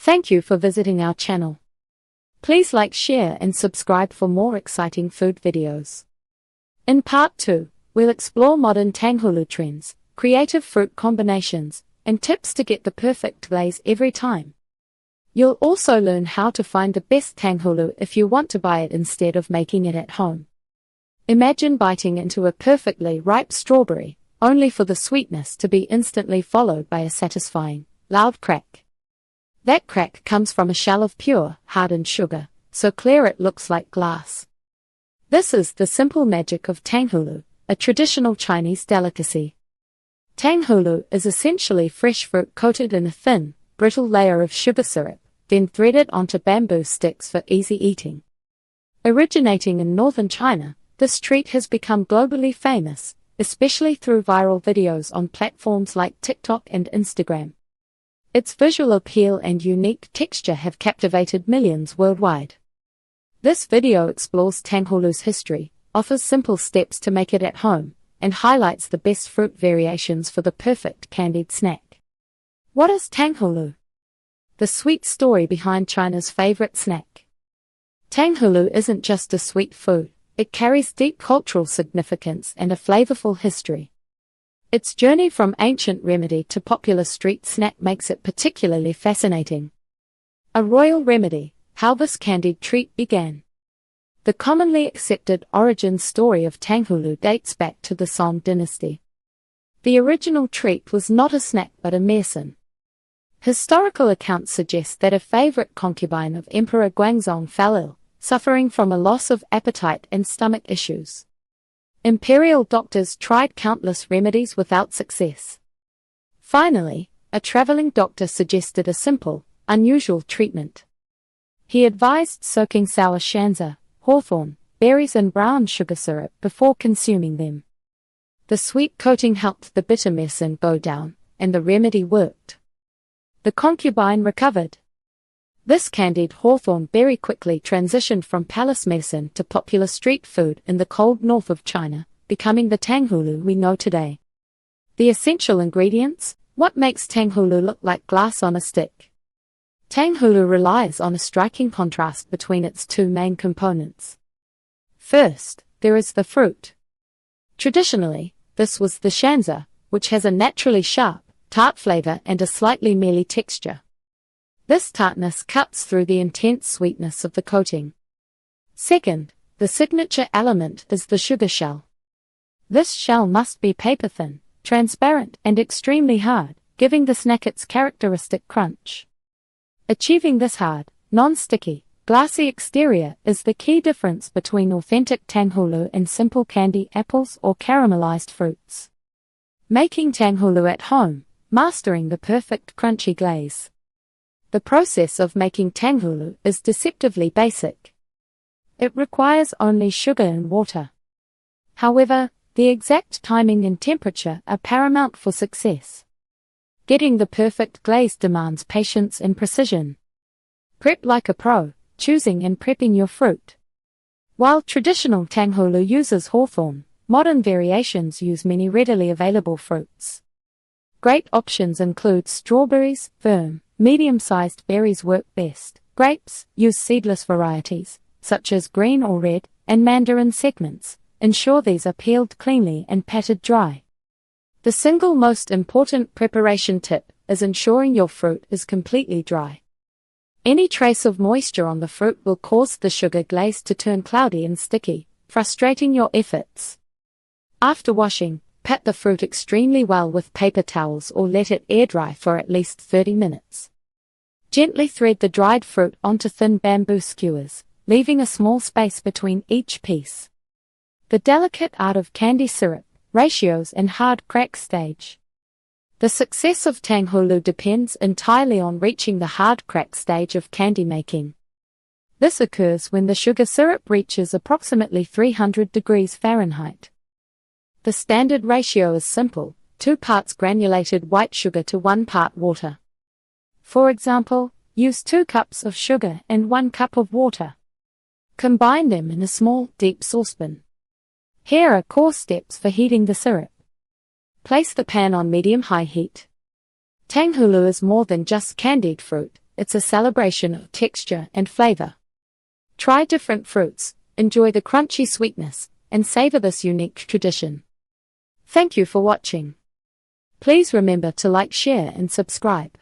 Thank you for visiting our channel. Please like, share and subscribe for more exciting food videos. In part 2, we'll explore modern Tanghulu trends, creative fruit combinations, and tips to get the perfect glaze every time. You'll also learn how to find the best Tanghulu if you want to buy it instead of making it at home. Imagine biting into a perfectly ripe strawberry, only for the sweetness to be instantly followed by a satisfying, loud crack. That crack comes from a shell of pure, hardened sugar, so clear it looks like glass. This is the simple magic of Tanghulu, a traditional Chinese delicacy. Tanghulu is essentially fresh fruit coated in a thin, brittle layer of sugar syrup, then threaded onto bamboo sticks for easy eating. Originating in northern China, this treat has become globally famous, especially through viral videos on platforms like TikTok and Instagram. Its visual appeal and unique texture have captivated millions worldwide. This video explores Tanghulu's history, offers simple steps to make it at home, and highlights the best fruit variations for the perfect candied snack. What is Tanghulu? The sweet story behind China's favorite snack. Tanghulu isn't just a sweet food, it carries deep cultural significance and a flavorful history. Its journey from ancient remedy to popular street snack makes it particularly fascinating. A royal remedy, how this candied treat began. The commonly accepted origin story of Tanghulu dates back to the Song dynasty. The original treat was not a snack but a medicine. Historical accounts suggest that a favorite concubine of Emperor Guangzong fell ill, suffering from a loss of appetite and stomach issues. Imperial doctors tried countless remedies without success. Finally, a traveling doctor suggested a simple, unusual treatment. He advised soaking sour shanza, hawthorn, berries and brown sugar syrup before consuming them. The sweet coating helped the bitter medicine go down, and the remedy worked. The concubine recovered. This candied hawthorn berry quickly transitioned from palace medicine to popular street food in the cold north of China, becoming the Tanghulu we know today. The essential ingredients: what makes Tanghulu look like glass on a stick? Tanghulu relies on a striking contrast between its two main components. First, there is the fruit. Traditionally, this was the shanza, which has a naturally sharp, tart flavor and a slightly mealy texture. This tartness cuts through the intense sweetness of the coating. Second, the signature element is the sugar shell. This shell must be paper-thin, transparent and extremely hard, giving the snack its characteristic crunch. Achieving this hard, non-sticky, glassy exterior is the key difference between authentic Tanghulu and simple candy apples or caramelized fruits. Making Tanghulu at home, mastering the perfect crunchy glaze. The process of making Tanghulu is deceptively basic. It requires only sugar and water. However, the exact timing and temperature are paramount for success. Getting the perfect glaze demands patience and precision. Prep like a pro, choosing and prepping your fruit. While traditional Tanghulu uses hawthorn, modern variations use many readily available fruits. Great options include strawberries, firm, medium-sized berries work best. Grapes, use seedless varieties, such as green or red, and mandarin segments. Ensure these are peeled cleanly and patted dry. The single most important preparation tip is ensuring your fruit is completely dry. Any trace of moisture on the fruit will cause the sugar glaze to turn cloudy and sticky, frustrating your efforts. After washing, pat the fruit extremely well with paper towels or let it air dry for at least 30 minutes. Gently thread the dried fruit onto thin bamboo skewers, leaving a small space between each piece. The delicate art of candy syrup, ratios and hard crack stage. The success of Tanghulu depends entirely on reaching the hard crack stage of candy making. This occurs when the sugar syrup reaches approximately 300 degrees Fahrenheit. The standard ratio is simple, 2 parts granulated white sugar to 1 part water. For example, use 2 cups of sugar and 1 cup of water. Combine them in a small, deep saucepan. Here are core steps for heating the syrup. Place the pan on medium-high heat. Tanghulu is more than just candied fruit, it's a celebration of texture and flavor. Try different fruits, enjoy the crunchy sweetness, and savor this unique tradition. Thank you for watching. Please remember to like, share, and subscribe.